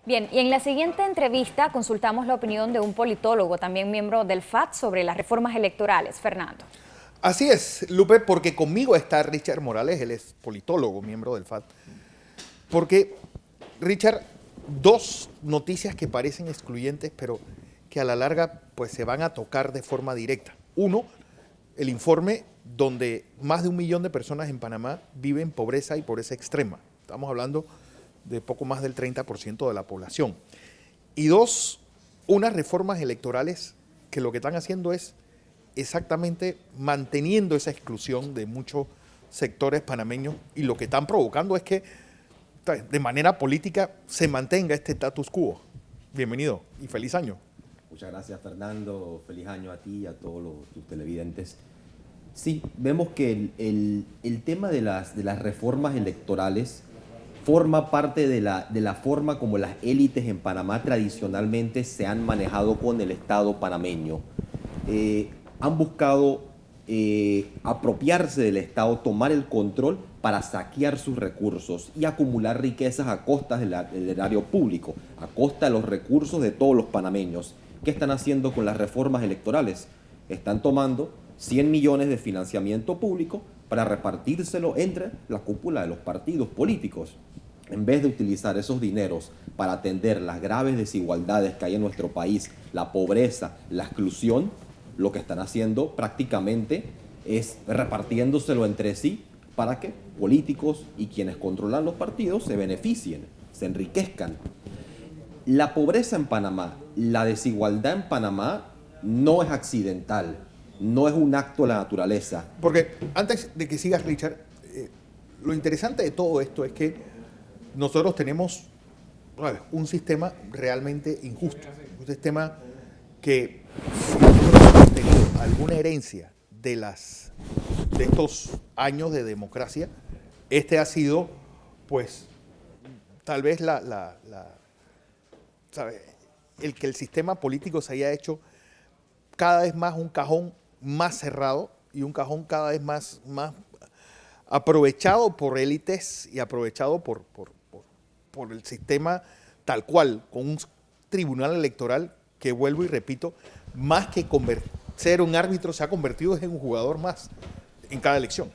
Bien, y en la siguiente entrevista consultamos la opinión de un politólogo, también miembro del FAT, sobre las reformas electorales. Fernando. Así es, Lupe, porque conmigo está Richard Morales, él es politólogo, miembro del FAT. Porque, Richard, dos noticias que parecen excluyentes, pero que a la larga pues, se van a tocar de forma directa. Uno, el informe donde más de 1 millón de personas en Panamá viven pobreza y pobreza extrema. Estamos hablando de poco más del 30% de la población. Y dos, unas reformas electorales que lo que están haciendo es exactamente manteniendo esa exclusión de muchos sectores panameños, y lo que están provocando es que de manera política se mantenga este status quo. Bienvenido y feliz año. Muchas gracias, Fernando. Feliz año a ti y a todos tus televidentes. Sí, vemos que el tema de las reformas electorales forma parte de la forma como las élites en Panamá tradicionalmente se han manejado con el Estado panameño. Han buscado apropiarse del Estado, tomar el control para saquear sus recursos y acumular riquezas a costa del erario público, a costa de los recursos de todos los panameños. ¿Qué están haciendo con las reformas electorales? Están tomando 100 millones de financiamiento público para repartírselo entre la cúpula de los partidos políticos. En vez de utilizar esos dineros para atender las graves desigualdades que hay en nuestro país, la pobreza, la exclusión, lo que están haciendo prácticamente es repartiéndoselo entre sí para que políticos y quienes controlan los partidos se beneficien, se enriquezcan. La pobreza en Panamá, la desigualdad en Panamá no es accidental, no es un acto de la naturaleza. Porque antes de que sigas, Richard, lo interesante de todo esto es que nosotros tenemos un sistema realmente injusto, un sistema que si nosotros hemos tenido alguna herencia de estos años de democracia, este ha sido, pues, tal vez el que el sistema político se haya hecho cada vez más un cajón más cerrado y un cajón cada vez más aprovechado por élites y aprovechado por el sistema tal cual, con un tribunal electoral que, vuelvo y repito, más que ser un árbitro, se ha convertido en un jugador más en cada elección.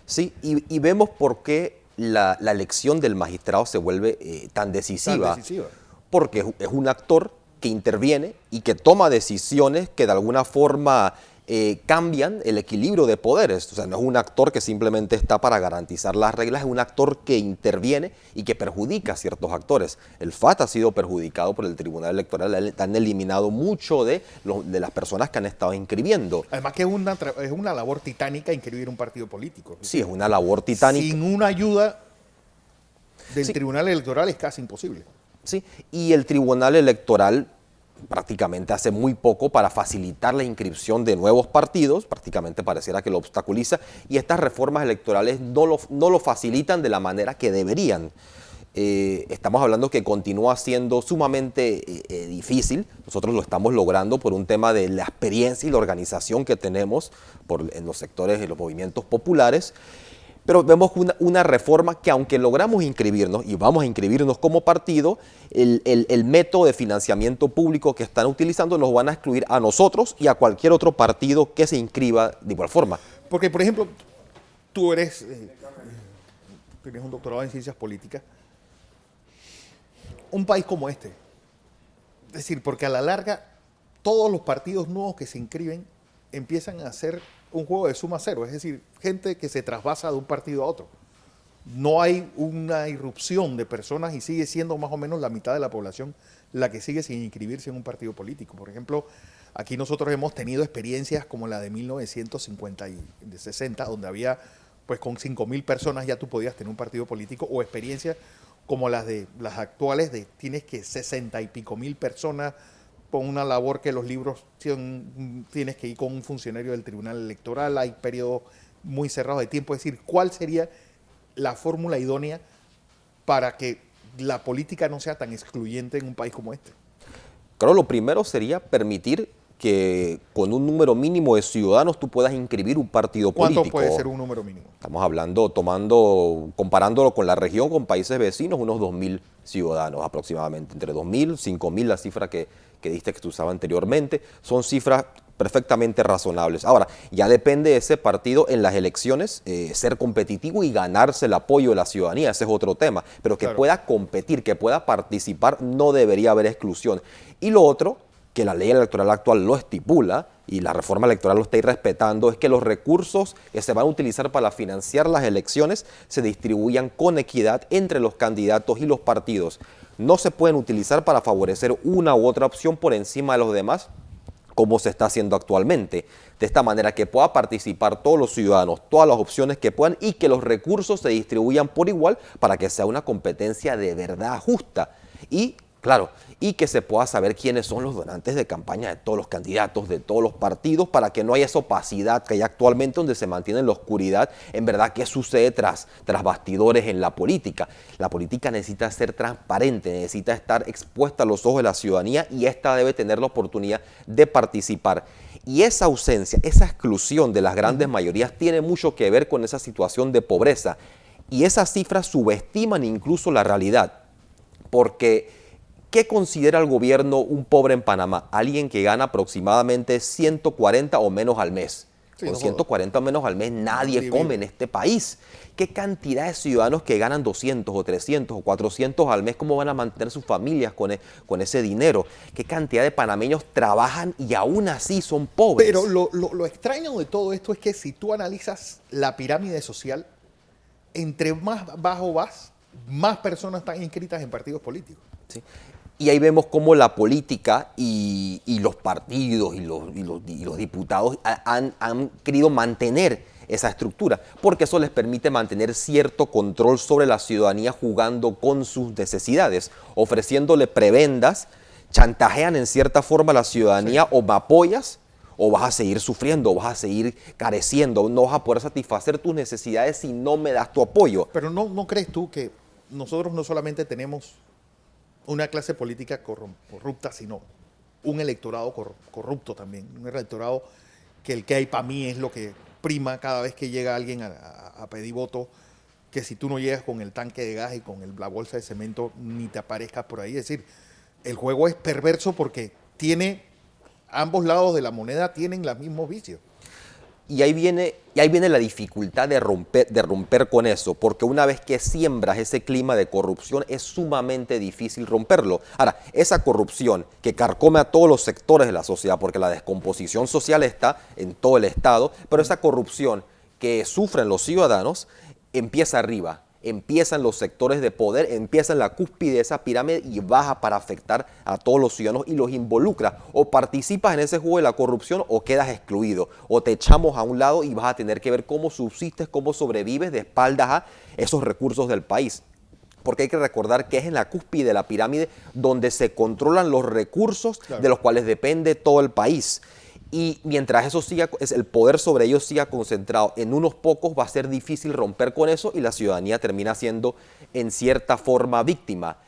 Sí, y vemos por qué la elección del magistrado se vuelve tan decisiva. Porque es un actor que interviene y que toma decisiones que de alguna forma cambian el equilibrio de poderes. O sea, no es un actor que simplemente está para garantizar las reglas, es un actor que interviene y que perjudica a ciertos actores. El FAT ha sido perjudicado por el Tribunal Electoral, han eliminado mucho de las personas que han estado inscribiendo. Además que es una labor titánica inscribir un partido político. Sí, es una labor titánica. Sin una ayuda del Tribunal Electoral es casi imposible. Sí, y el Tribunal Electoral prácticamente hace muy poco para facilitar la inscripción de nuevos partidos, prácticamente pareciera que lo obstaculiza, y estas reformas electorales no lo facilitan de la manera que deberían. Estamos hablando que continúa siendo sumamente difícil. Nosotros lo estamos logrando por un tema de la experiencia y la organización que tenemos en los sectores de los movimientos populares. Pero vemos una reforma que, aunque logramos inscribirnos y vamos a inscribirnos como partido, el método de financiamiento público que están utilizando nos van a excluir a nosotros y a cualquier otro partido que se inscriba de igual forma. Porque, por ejemplo, tú tienes un doctorado en ciencias políticas. Un país como este, es decir, porque a la larga todos los partidos nuevos que se inscriben empiezan a ser un juego de suma cero, es decir, gente que se trasvasa de un partido a otro. No hay una irrupción de personas y sigue siendo más o menos la mitad de la población la que sigue sin inscribirse en un partido político. Por ejemplo, aquí nosotros hemos tenido experiencias como la de 1950 y de 60, donde había, pues con 5.000 personas ya tú podías tener un partido político, o experiencias como las actuales de tienes que 60 y pico mil personas con una labor que los libros tienes que ir con un funcionario del Tribunal Electoral, hay periodos muy cerrados de tiempo. Es decir, ¿cuál sería la fórmula idónea para que la política no sea tan excluyente en un país como este? Claro, lo primero sería permitir que con un número mínimo de ciudadanos tú puedas inscribir un partido político. ¿Cuánto puede ser un número mínimo? Estamos hablando, comparándolo con la región, con países vecinos, unos 2.000 ciudadanos aproximadamente, entre 2.000, 5.000, la cifra que diste que tú usabas anteriormente, son cifras perfectamente razonables. Ahora, ya depende de ese partido en las elecciones ser competitivo y ganarse el apoyo de la ciudadanía, ese es otro tema, pero que pueda competir, que pueda participar, no debería haber exclusión. Y lo otro, que la ley electoral actual lo estipula y la reforma electoral lo está respetando, es que los recursos que se van a utilizar para financiar las elecciones se distribuyan con equidad entre los candidatos y los partidos. No se pueden utilizar para favorecer una u otra opción por encima de los demás, como se está haciendo actualmente. De esta manera que pueda participar todos los ciudadanos, todas las opciones que puedan y que los recursos se distribuyan por igual para que sea una competencia de verdad justa. Y claro, y que se pueda saber quiénes son los donantes de campaña de todos los candidatos, de todos los partidos, para que no haya esa opacidad que hay actualmente donde se mantiene en la oscuridad, en verdad, qué sucede tras bastidores en la política. La política necesita ser transparente, necesita estar expuesta a los ojos de la ciudadanía y esta debe tener la oportunidad de participar. Y esa ausencia, esa exclusión de las grandes mayorías tiene mucho que ver con esa situación de pobreza. Y esas cifras subestiman incluso la realidad, porque ¿qué considera el gobierno un pobre en Panamá? Alguien que gana aproximadamente 140 o menos al mes. Sí, con 140 o menos al mes nadie come en este país. ¿Qué cantidad de ciudadanos que ganan 200 o 300 o 400 al mes, cómo van a mantener sus familias con ese dinero? ¿Qué cantidad de panameños trabajan y aún así son pobres? Pero lo extraño de todo esto es que si tú analizas la pirámide social, entre más bajo vas, más personas están inscritas en partidos políticos. Sí. Y ahí vemos cómo la política y los partidos y los diputados han querido mantener esa estructura, porque eso les permite mantener cierto control sobre la ciudadanía jugando con sus necesidades, ofreciéndole prebendas, chantajean en cierta forma a la ciudadanía, o me apoyas o vas a seguir sufriendo, o vas a seguir careciendo, no vas a poder satisfacer tus necesidades si no me das tu apoyo. Pero ¿no crees tú que nosotros no solamente tenemos una clase política corrupta, sino un electorado corrupto también? Un electorado que el que hay para mí es lo que prima cada vez que llega alguien a pedir voto, que si tú no llegas con el tanque de gas y con la bolsa de cemento, ni te aparezcas por ahí. Es decir, el juego es perverso porque ambos lados de la moneda tienen los mismos vicios. Y ahí viene la dificultad de romper con eso, porque una vez que siembras ese clima de corrupción es sumamente difícil romperlo. Ahora, esa corrupción que carcome a todos los sectores de la sociedad, porque la descomposición social está en todo el Estado, pero esa corrupción que sufren los ciudadanos empieza arriba. Empiezan los sectores de poder, empieza en la cúspide de esa pirámide y baja para afectar a todos los ciudadanos y los involucra. O participas en ese juego de la corrupción o quedas excluido. O te echamos a un lado y vas a tener que ver cómo subsistes, cómo sobrevives de espaldas a esos recursos del país. Porque hay que recordar que es en la cúspide de la pirámide donde se controlan los recursos de los cuales depende todo el país. Y mientras eso el poder sobre ellos siga concentrado en unos pocos, va a ser difícil romper con eso y la ciudadanía termina siendo en cierta forma víctima.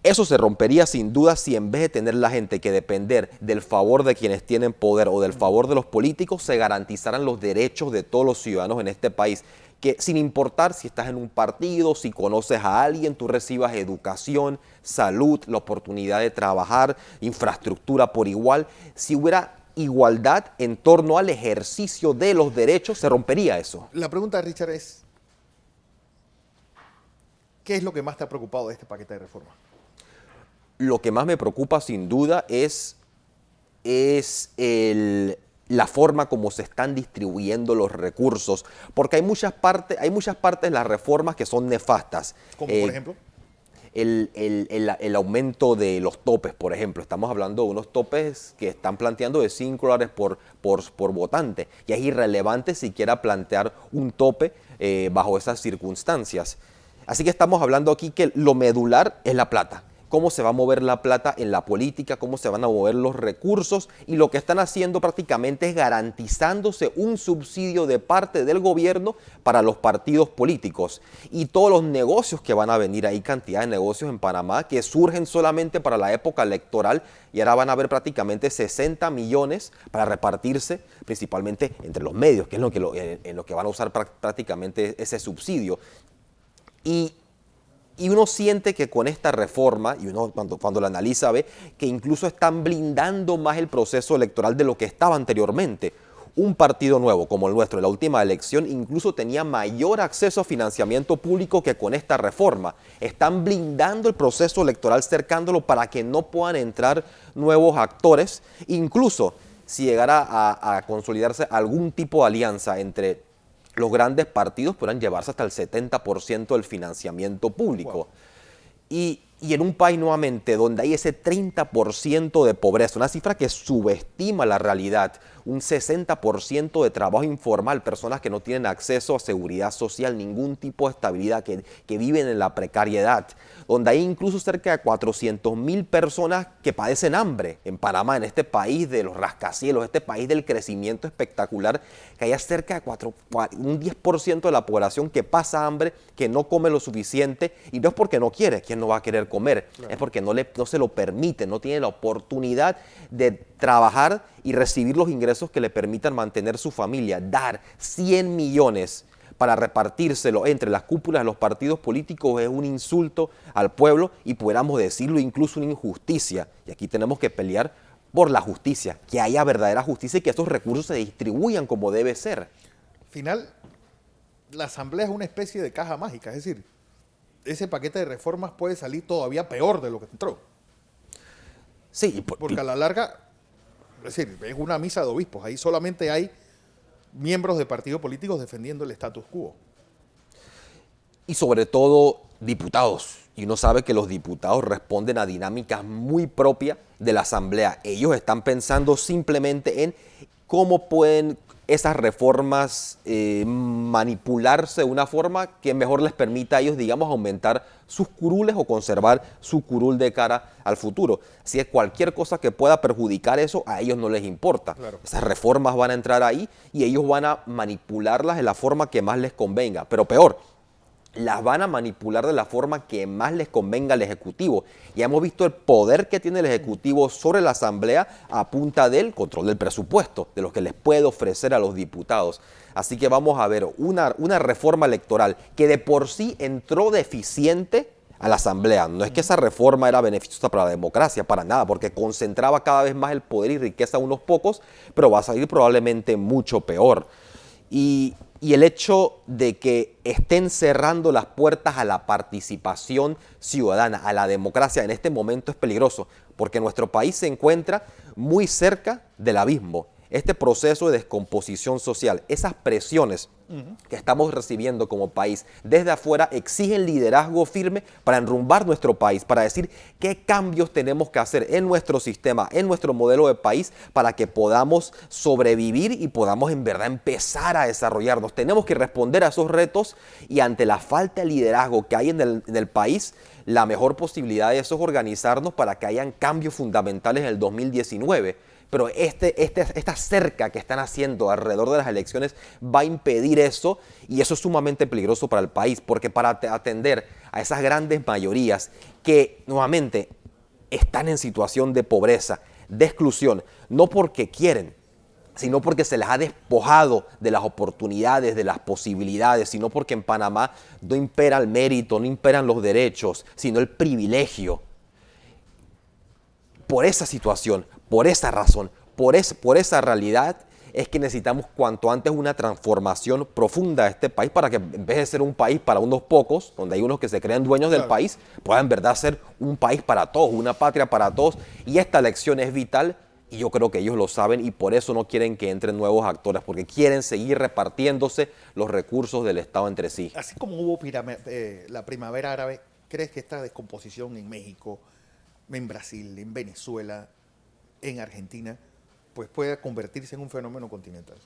Eso se rompería sin duda si en vez de tener la gente que depender del favor de quienes tienen poder o del favor de los políticos, se garantizaran los derechos de todos los ciudadanos en este país. Que sin importar si estás en un partido, si conoces a alguien, tú recibas educación, salud, la oportunidad de trabajar, infraestructura por igual. Si hubiera igualdad en torno al ejercicio de los derechos, se rompería eso. La pregunta, Richard, es ¿qué es lo que más te ha preocupado de este paquete de reforma? Lo que más me preocupa sin duda es la forma como se están distribuyendo los recursos, porque hay muchas partes de las reformas que son nefastas. ¿Como por ejemplo? El aumento de los topes, por ejemplo. Estamos hablando de unos topes que están planteando de $5 por votante. Y es irrelevante siquiera plantear un tope bajo esas circunstancias. Así que estamos hablando aquí que lo medular es la plata. cómo se va a mover la plata en la política, cómo se van a mover los recursos, y lo que están haciendo prácticamente es garantizándose un subsidio de parte del gobierno para los partidos políticos y todos los negocios que van a venir. Hay cantidad de negocios en Panamá que surgen solamente para la época electoral y ahora van a haber prácticamente 60 millones para repartirse principalmente entre los medios, que es en lo que van a usar prácticamente ese subsidio. Y uno siente que con esta reforma, y uno cuando la analiza ve que incluso están blindando más el proceso electoral de lo que estaba anteriormente. Un partido nuevo como el nuestro en la última elección incluso tenía mayor acceso a financiamiento público que con esta reforma. Están blindando el proceso electoral, cercándolo para que no puedan entrar nuevos actores. Incluso si llegara a consolidarse algún tipo de alianza entre los grandes partidos, podrán llevarse hasta el 70% del financiamiento público. Wow. Y en un país nuevamente donde hay ese 30% de pobreza, una cifra que subestima la realidad, un 60% de trabajo informal, personas que no tienen acceso a seguridad social, ningún tipo de estabilidad, que viven en la precariedad, donde hay incluso cerca de 400.000 personas que padecen hambre en Panamá, en este país de los rascacielos, este país del crecimiento espectacular, que haya cerca de un 10% de la población que pasa hambre, que no come lo suficiente, y no es porque no quiere, ¿quién no va a querer comer? Claro. Es porque no se lo permite, no tiene la oportunidad de trabajar y recibir los ingresos que le permitan mantener su familia. Dar 100 millones para repartírselo entre las cúpulas de los partidos políticos es un insulto al pueblo y pudiéramos decirlo incluso una injusticia. Y aquí tenemos que pelear por la justicia, que haya verdadera justicia y que esos recursos se distribuyan como debe ser. Al final, la Asamblea es una especie de caja mágica, es decir, ese paquete de reformas puede salir todavía peor de lo que entró. Sí, porque a la larga, es decir, es una misa de obispos, ahí solamente hay miembros de partidos políticos defendiendo el status quo. Y sobre todo diputados. Y uno sabe que los diputados responden a dinámicas muy propias de la Asamblea. Ellos están pensando simplemente en cómo pueden esas reformas manipularse de una forma que mejor les permita a ellos, digamos, aumentar sus curules o conservar su curul de cara al futuro. Si es cualquier cosa que pueda perjudicar eso, a ellos no les importa. Claro. Esas reformas van a entrar ahí y ellos van a manipularlas de la forma que más les convenga. Pero peor, las van a manipular de la forma que más les convenga al Ejecutivo. Ya hemos visto el poder que tiene el Ejecutivo sobre la Asamblea a punta del control del presupuesto, de lo que les puede ofrecer a los diputados. Así que vamos a ver una reforma electoral que de por sí entró deficiente a la Asamblea. No es que esa reforma era beneficiosa para la democracia, para nada, porque concentraba cada vez más el poder y riqueza a unos pocos, pero va a salir probablemente mucho peor. Y el hecho de que estén cerrando las puertas a la participación ciudadana, a la democracia, en este momento es peligroso, porque nuestro país se encuentra muy cerca del abismo. Este proceso de descomposición social, esas presiones que estamos recibiendo como país desde afuera exigen liderazgo firme para enrumbar nuestro país, para decir qué cambios tenemos que hacer en nuestro sistema, en nuestro modelo de país para que podamos sobrevivir y podamos en verdad empezar a desarrollarnos. Tenemos que responder a esos retos y ante la falta de liderazgo que hay en el país, la mejor posibilidad de eso es organizarnos para que hayan cambios fundamentales en el 2019. Pero esta cerca que están haciendo alrededor de las elecciones va a impedir eso y eso es sumamente peligroso para el país porque para atender a esas grandes mayorías que nuevamente están en situación de pobreza, de exclusión, no porque quieren, sino porque se les ha despojado de las oportunidades, de las posibilidades, sino porque en Panamá no impera el mérito, no imperan los derechos, sino el privilegio. Por esa situación, por esa razón, por esa realidad es que necesitamos cuanto antes una transformación profunda de este país para que en vez de ser un país para unos pocos, donde hay unos que se creen dueños del país, pueda en verdad ser un país para todos, una patria para todos. Y esta elección es vital y yo creo que ellos lo saben y por eso no quieren que entren nuevos actores, porque quieren seguir repartiéndose los recursos del Estado entre sí. Así como hubo la primavera árabe, ¿crees que esta descomposición en México, en Brasil, en Venezuela, en Argentina, pues pueda convertirse en un fenómeno continental?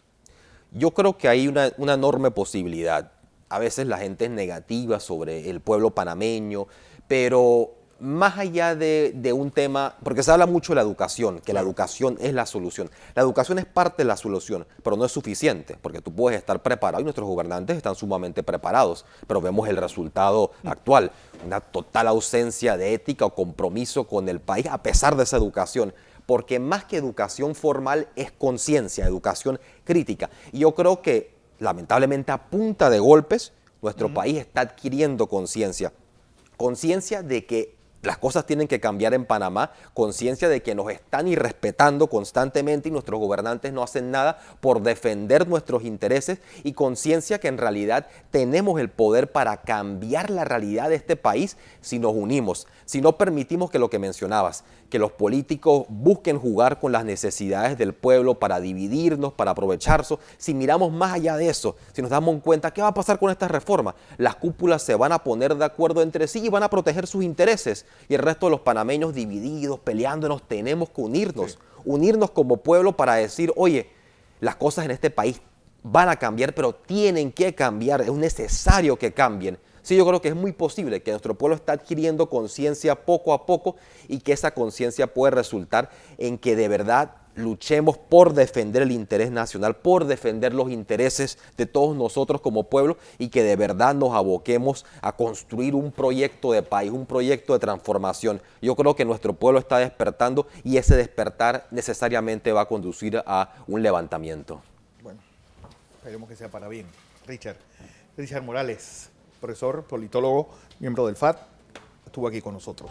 Yo creo que hay una enorme posibilidad. A veces la gente es negativa sobre el pueblo panameño, pero más allá de un tema, porque se habla mucho de la educación, que la educación es la solución. La educación es parte de la solución, pero no es suficiente, porque tú puedes estar preparado y nuestros gobernantes están sumamente preparados, pero vemos el resultado actual, una total ausencia de ética o compromiso con el país a pesar de esa educación. Porque más que educación formal es conciencia, educación crítica. Y yo creo que, lamentablemente, a punta de golpes, nuestro país está adquiriendo conciencia. Conciencia de que las cosas tienen que cambiar en Panamá, conciencia de que nos están irrespetando constantemente y nuestros gobernantes no hacen nada por defender nuestros intereses, y conciencia que en realidad tenemos el poder para cambiar la realidad de este país si nos unimos, si no permitimos que lo que mencionabas, que los políticos busquen jugar con las necesidades del pueblo para dividirnos, para aprovecharse. Si miramos más allá de eso, si nos damos cuenta, ¿qué va a pasar con estas reformas? Las cúpulas se van a poner de acuerdo entre sí y van a proteger sus intereses. Y el resto de los panameños divididos, peleándonos, tenemos que unirnos. Unirnos como pueblo para decir, oye, las cosas en este país van a cambiar, pero tienen que cambiar, es necesario que cambien. Sí, yo creo que es muy posible que nuestro pueblo está adquiriendo conciencia poco a poco y que esa conciencia puede resultar en que de verdad luchemos por defender el interés nacional, por defender los intereses de todos nosotros como pueblo, y que de verdad nos aboquemos a construir un proyecto de país, un proyecto de transformación. Yo creo que nuestro pueblo está despertando y ese despertar necesariamente va a conducir a un levantamiento. Bueno, esperemos que sea para bien. Richard Morales, profesor, politólogo, miembro del FAT, estuvo aquí con nosotros.